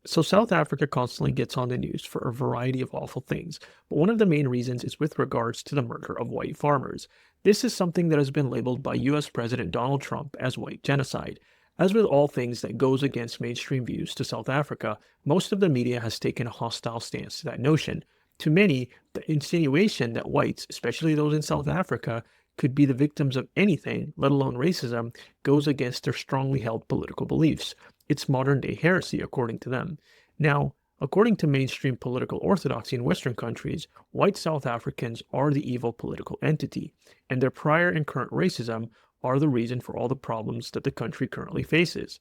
So South Africa constantly gets on the news for a variety of awful things, but one of the main reasons is with regards to the murder of white farmers. This is something that has been labeled by US President Donald Trump as white genocide. As with all things that goes against mainstream views to South Africa, most of the media has taken a hostile stance to that notion. To many, the insinuation that whites, especially those in South Africa, could be the victims of anything, let alone racism, goes against their strongly held political beliefs. It's modern day heresy, according to them. Now, according to mainstream political orthodoxy in Western countries, white South Africans are the evil political entity, and their prior and current racism are the reason for all the problems that the country currently faces.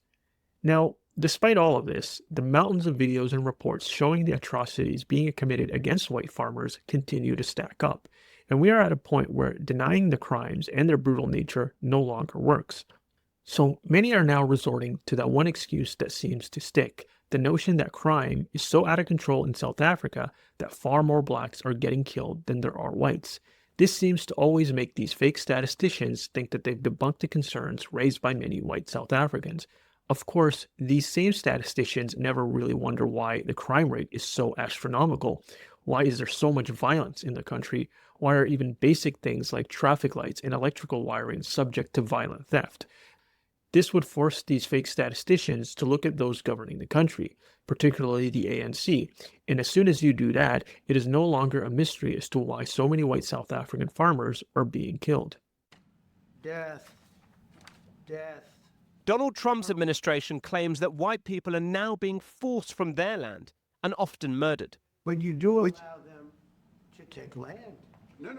Now, despite all of this, the mountains of videos and reports showing the atrocities being committed against white farmers continue to stack up, and we are at a point where denying the crimes and their brutal nature no longer works. So many are now resorting to that one excuse that seems to stick, the notion that crime is so out of control in South Africa that far more blacks are getting killed than there are whites. This seems to always make these fake statisticians think that they've debunked the concerns raised by many white South Africans. Of course, these same statisticians never really wonder why the crime rate is so astronomical. Why is there so much violence in the country? Why are even basic things like traffic lights and electrical wiring subject to violent theft? This would force these fake statisticians to look at those governing the country, particularly the ANC. And as soon as you do that, it is no longer a mystery as to why so many white South African farmers are being killed. Death. Death. Donald Trump's administration claims that white people are now being forced from their land and often murdered. But you do allow them to take land. No.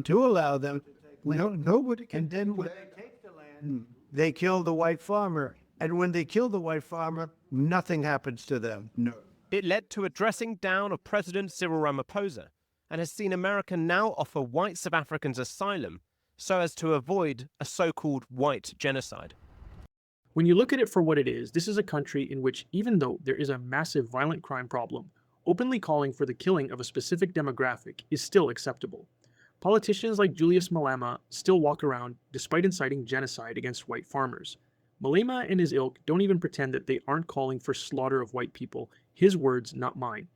Do allow them to take land. No, nobody can. And then when they take the land, they kill the white farmer. And when they kill the white farmer, nothing happens to them. No. It led to a dressing down of President Cyril Ramaphosa and has seen America now offer white South Africans asylum so as to avoid a so-called white genocide. When you look at it for what it is, this is a country in which, even though there is a massive violent crime problem, openly calling for the killing of a specific demographic is still acceptable. Politicians like Julius Malema still walk around despite inciting genocide against white farmers. Malema and his ilk don't even pretend that they aren't calling for slaughter of white people. His words, not mine.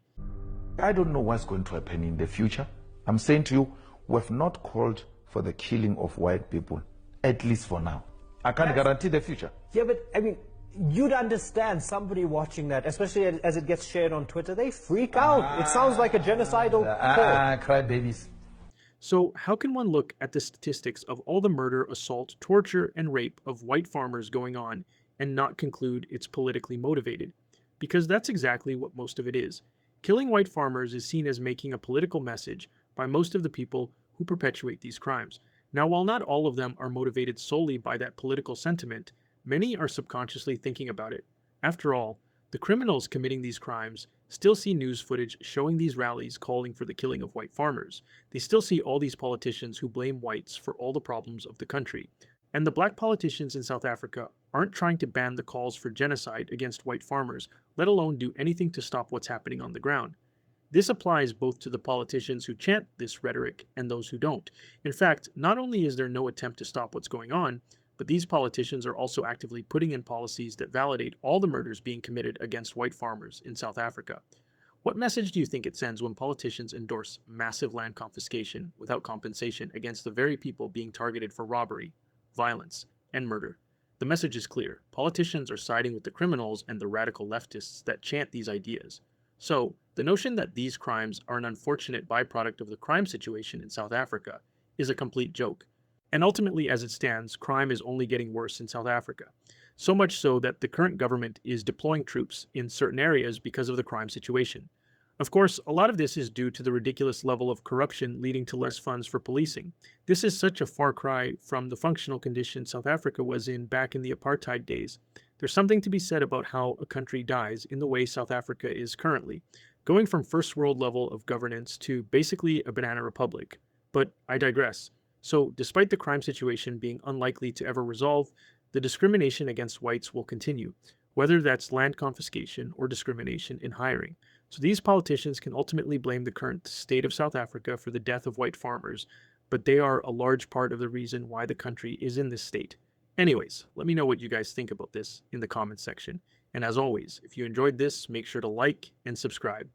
I don't know what's going to happen in the future. I'm saying to you, we have not called for the killing of white people, at least for now. I can't guarantee the future. Yeah, but I mean, you'd understand somebody watching that, especially as it gets shared on Twitter, they freak out. It sounds like a genocidal call. Cry babies. So how can one look at the statistics of all the murder, assault, torture, and rape of white farmers going on and not conclude it's politically motivated? Because that's exactly what most of it is. Killing white farmers is seen as making a political message by most of the people who perpetuate these crimes. Now, while not all of them are motivated solely by that political sentiment, many are subconsciously thinking about it. After all, the criminals committing these crimes still see news footage showing these rallies calling for the killing of white farmers. They still see all these politicians who blame whites for all the problems of the country. And the black politicians in South Africa aren't trying to ban the calls for genocide against white farmers, let alone do anything to stop what's happening on the ground. This applies both to the politicians who chant this rhetoric and those who don't. In fact, not only is there no attempt to stop what's going on, but these politicians are also actively putting in policies that validate all the murders being committed against white farmers in South Africa. What message do you think it sends when politicians endorse massive land confiscation without compensation against the very people being targeted for robbery, violence, and murder? The message is clear. Politicians are siding with the criminals and the radical leftists that chant these ideas. So, the notion that these crimes are an unfortunate byproduct of the crime situation in South Africa is a complete joke. And ultimately, as it stands, crime is only getting worse in South Africa. So much so that the current government is deploying troops in certain areas because of the crime situation. Of course, a lot of this is due to the ridiculous level of corruption leading to less funds for policing. This is such a far cry from the functional condition South Africa was in back in the apartheid days. There's something to be said about how a country dies in the way South Africa is currently, going from first world level of governance to basically a banana republic. But I digress. So, despite the crime situation being unlikely to ever resolve, the discrimination against whites will continue, whether that's land confiscation or discrimination in hiring. So these politicians can ultimately blame the current state of South Africa for the death of white farmers, but they are a large part of the reason why the country is in this state. Anyways, let me know what you guys think about this in the comments section. And as always, if you enjoyed this, make sure to like and subscribe.